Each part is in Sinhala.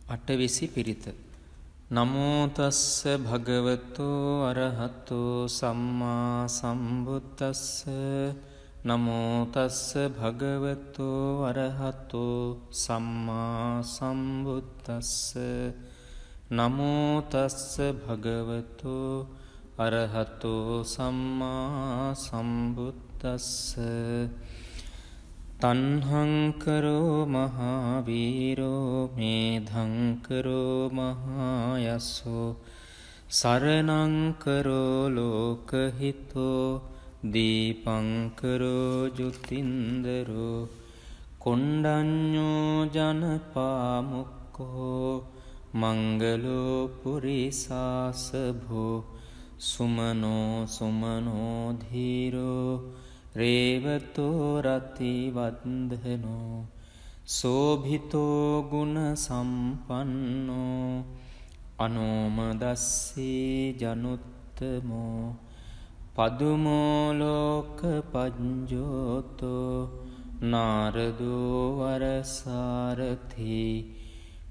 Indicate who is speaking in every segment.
Speaker 1: අටවිසි පිරිත. නමෝ තස්ස භගවතෝ අරහතෝ සම්මා සම්බුද්දස්ස. නමෝ තස්ස භගවතෝ අරහතෝ සම්මා සම්බුද්දස්ස. නමෝ තස්ස භගවතෝ අරහතෝ සම්මා සම්බුද්දස්ස. තන්හංකරෝ මහාවීරෝ මේධංකරෝ මහායස්සෝ සරණංකරෝ ලෝකහිතෝ දීපංකරෝ ජුතින්දරෝ කොණ්ඩඤ්ඤෝ ජනපාමුක්කෝ මංගලෝ පුරිසාසභෝ සුමනෝ සුමනෝ ධීරෝ රේවතෝ රති වන්දනෝ සෝභිතෝ ගුණ සම්පන්නෝ අනෝමදස්සී ජනුත්තමෝ පදුමෝ ලෝක පඤ්ජෝතෝ නාරදෝ වරසාරථි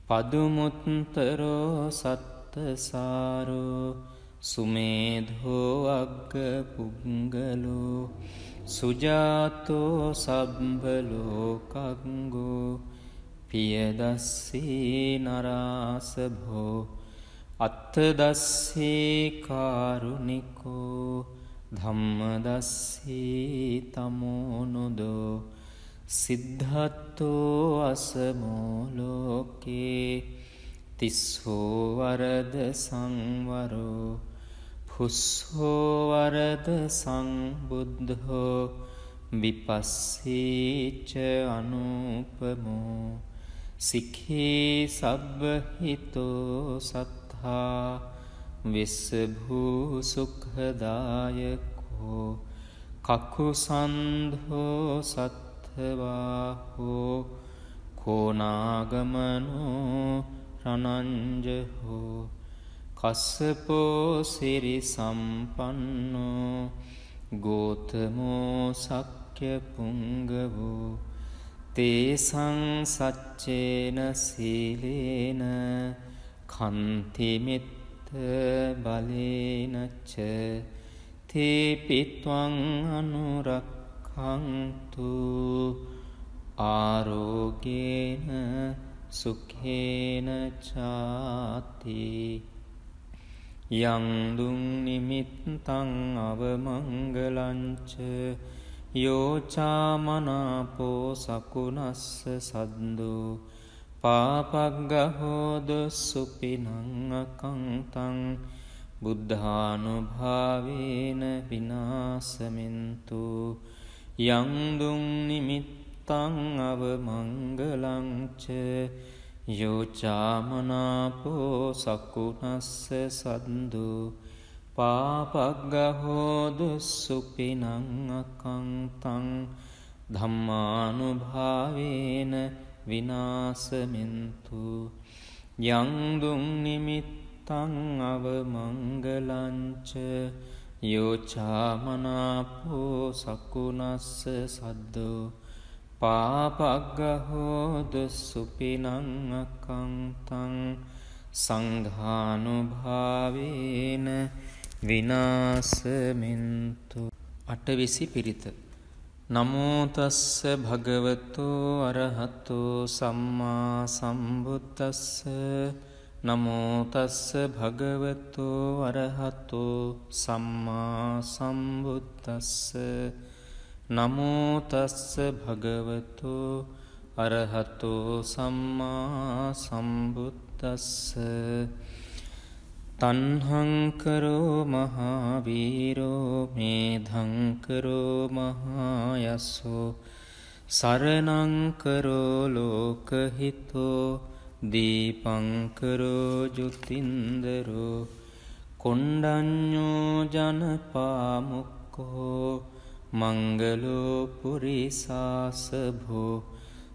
Speaker 1: පදුමුත්තරෝ සත්තසාරෝ සුමේධෝ අග්ග පුංගලෝ සුජාතෝ සබ්බලෝකංගෝ පියදස්සී නරාසභෝ අත්තදස්සී කාරුණිකෝ ධම්මදස්සී තමෝනුදෝ සිද්ධත්තෝ අසමෝ ලෝකේ තිස්සෝ වරද සංවරෝ පුස්සෝ වරද සංබුද්ධෝ විපස්සීච අනුපමෝ සික්ඛී සබ්බහිතෝ සත්තා විස්සභූ සුඛදායකෝ කකුසන්ධෝ සත්ථවාහෝ කෝනාගමනෝ රණංජහෝ කස්සපෝ සිරි සම්පන්නෝ ගෝතමෝ සක්්‍ය පුංගවෝ තේසං සච්චේන සීලේන කන්තිමිත්ත බලේනච්ච තේපිත්වං අනුරක්ඛන්තු ආරෝගේන සුඛේන චාති. යං දුං නිමිත්තං අවමංගලංච යෝචාමනාපෝ සකුණස්ස සද්දෝ පාපග්ගහෝද සුපිනං අකංතං බුද්ධානුභාවේන විනාසමින්තු. යං දුං නිමිත්තං අවමංගලංච යෝචාමනාපෝ සකුණස්ස සද්දෝ පාපග්ගහෝදු සුපිනං අකංතං ධම්මානුභාවේන විනාසමින්තු. යං දුං නිමිත්තං අවමංගලංච යෝචාමනාපෝ සකුණස්ස සද්දෝ පාපග්ගහෝදු සුපිනං අකංතං සංඝානුභාවේන විනාසමින්තු. අටවිසි පිරිත. නමෝ තස්ස භගවතෝ අරහතෝ සම්මා සම්බුද්දස්ස. නමෝ තස්ස භගවතෝ අරහතෝ සම්මා සම්බුද්දස්ස. නමෝ තස්ස භගවතෝ අරහතෝ සම්මා සම්බුද්දස්ස. තන්හංකරෝ මහාවීරෝ මේධංකරෝ මහායස්සෝ සරණංකරෝ ලෝකහිතෝ දීපංකරෝ ජුතින්දරෝ කොණ්ඩඤ්ඤෝ ජනපාමුක්කෝ මංගලෝ පුරිසාසභෝ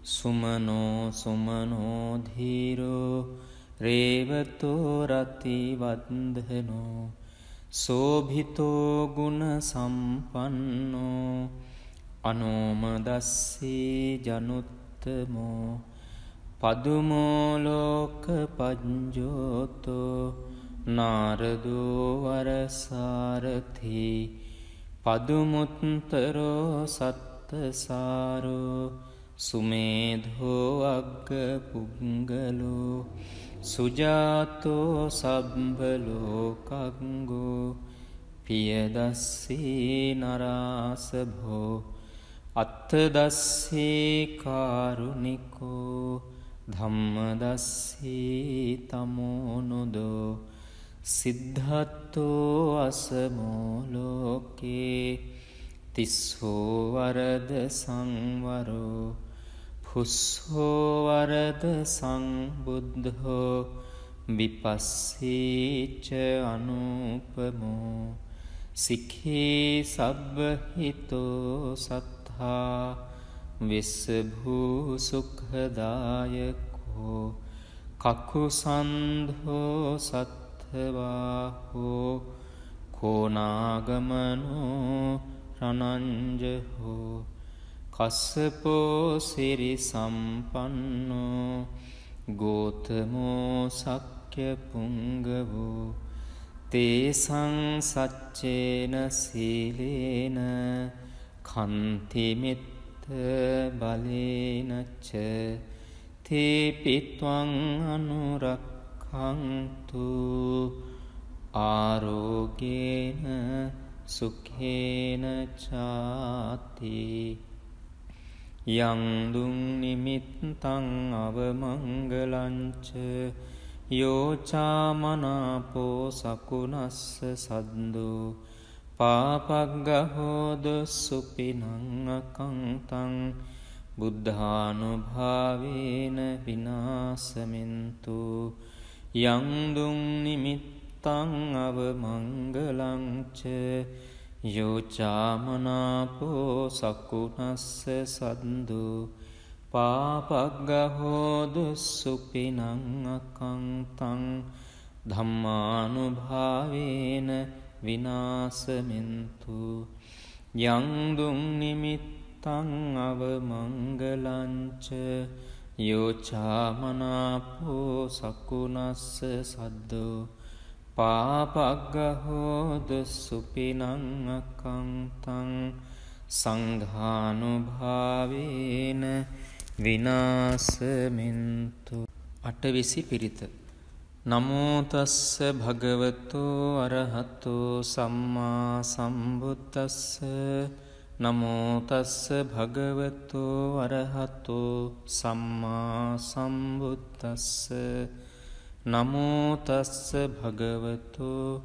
Speaker 1: සුමනෝ සුමනෝ ධීරෝ රේවතෝ රති වන්දනෝ සෝභිතෝ ගුණ සම්පන්නෝ අනෝමදස්සී ජනුත්තමෝ පදුමෝලෝක පජ්ජෝතෝ නාරදෝ වරසාරථී පදුමුත්තරෝ සත්තසාරෝ සුමේධෝ අග්ග පුංගලෝ සුජාතෝ සබ්බලෝකංගෝ පියදස්සී නරාසභෝ අත්තදස්සී කාරුණිකෝ ධම්මදස්සී තමෝනුදෝ සිද්ධත්තෝ අසමෝලෝකේ තිස්සෝ වරද සංවරෝ පුස්සෝ වරද සංබුද්ධෝ විපස්සීච අනුපමෝ සික්ඛී සබ්බහිතෝ සත්තා විස්සභූ සුඛදායකෝ කකුසන්ධෝ සත්ථවාහෝ කෝනාගමනෝ රණංජහෝ කස්සපෝ සිරි සම්පන්නෝ ගෝතමෝ සක්්‍ය පුංගවෝ තේසං සච්චේන සීලේන කන්තිමිත්ත බලේනච්ච තේපිත්වං අනුරක්ඛන්තු ආරෝගේන සුඛේන චාති යං දුං නිමිත්තං අවමංගලංච යෝචාමනාපෝ සකුණස්ස සද්දෝ පාපග්ගහෝද සුපිනං අකංතං බුද්ධානුභාවේන විනාසමින්තු යං දුං නිමිත්තං අවමංගලංච යෝචාමනාපෝ සකුණස්ස සද්දෝ පාපග්ගහෝදු සුපිනං අකංතං ධම්මානුභාවේන විනාසමින්තු යං දුං නිමිත්තං අවමංගලංච යෝචාමනාපෝ සකුණස්ස සද්දෝ පාපග්ගහෝදු සුපිනං අකංතං සංඝානුභාවේන විනාසමින්තු. අටවිසි පිරිත. නමෝ තස්ස භගවතෝ අරහතෝ සම්මා සම්බුද්දස්ස. නමෝ තස්ස භගවතෝ අරහතෝ සම්මා සම්බුද්දස්ස. නමෝ තස්ස භගවතෝ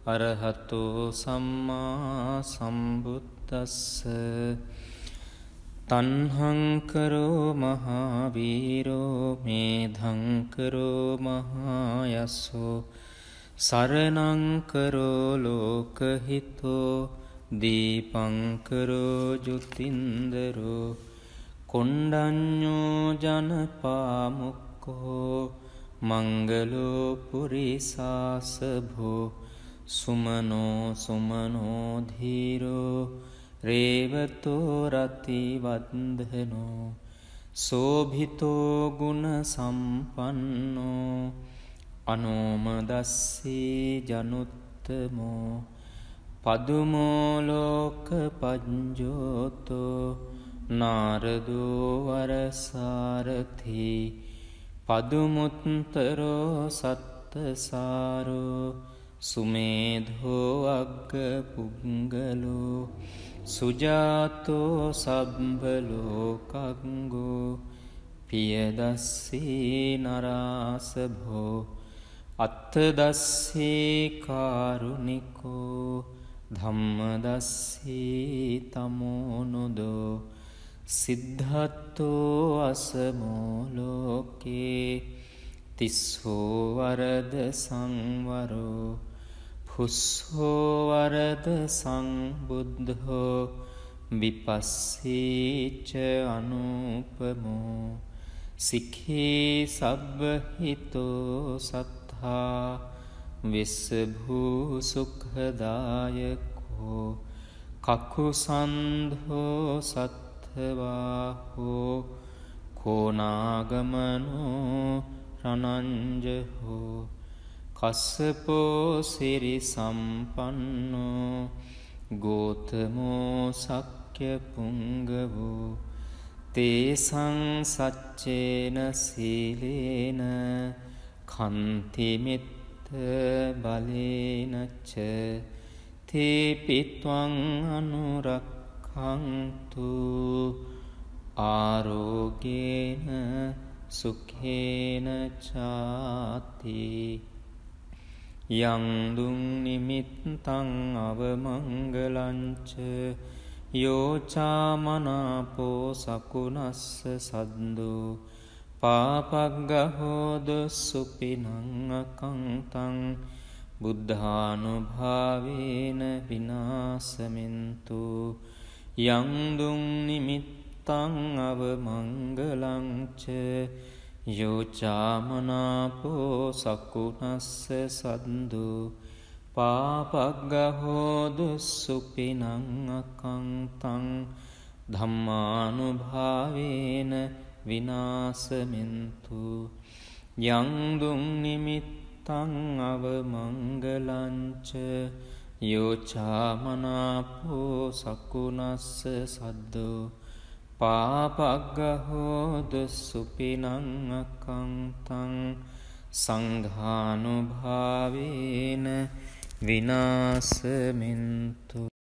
Speaker 1: අරහතෝ සම්මා සම්බුද්දස්ස. තණ්හංකරෝ මහාවීරෝ මේධංකරෝ මහායස්සෝ සරණංකරෝ ලෝකහිතෝ දීපංකරෝ ජුතින්දරෝ කොණ්ඩඤ්ඤෝ ජනපාමුක්ඛෝ මංගලෝ පුරිසාසභෝ සුමනෝ සුමනෝ ධීරෝ රේවතෝ රති වන්දනෝ සෝභිතෝ ගුණ සම්පන්නෝ අනෝමදස්සී ජනුත්තමෝ පදුමෝ ලෝක පජ්ජෝතෝ නාරදෝ වරසාරථී පදුමුත්තරෝ සත්තසාරෝ සුමේධෝ අග්ග පුංගලෝ සුජාතෝ සබ්බලෝකංගෝ පියදස්සී නරාසභෝ අත්තදස්සී කාරුණිකෝ ධම්මදස්සී තමෝනුදෝ සිද්ධත්තෝ අසමෝලෝකේ තිස්සෝ වරද සංවරෝ පුස්සෝ වරද සංබුද්ධෝ විපස්සීච අනුපමෝ සික්ඛී සබ්බහිතෝ සත්තා විස්සභූ සුඛදායකෝ කකුසන්ධෝ සත්ථවාහෝ කෝනාගමනෝ රණංජහෝ කස්සපෝ සිරි සම්පන්නෝ ගෝතමෝ සක්්‍ය පුංගවෝ තේසං සච්චේන සීලේන කන්තිමිත්ත බලේනච්ච තේපිත්වං අනුරක්ඛන්තු ආරෝගේන සුඛේන චාති යං දුං නිමිත්තං අවමංගලංච යෝචාමනාපෝ සකුණස්ස සද්දෝ පාපග්ගහෝද සුපිනං අකංතං බුද්ධානුභාවේන විනාසමින්තු යං දුං නිමිත්තං අවමංගලංච යෝචාමනාපෝ සකුණස්ස සද්දෝ පාපග්ගහෝදු සුපිනං අකංතං ධම්මානුභාවේන විනාසමින්තු යං දුං නිමිත්තං අවමංගලංච යෝචාමනාපෝ සකුණස්ස සද්දෝ පාපග්ගහෝදු සුපිනං අකංතං සංඝානුභාවේන විනාසමින්තු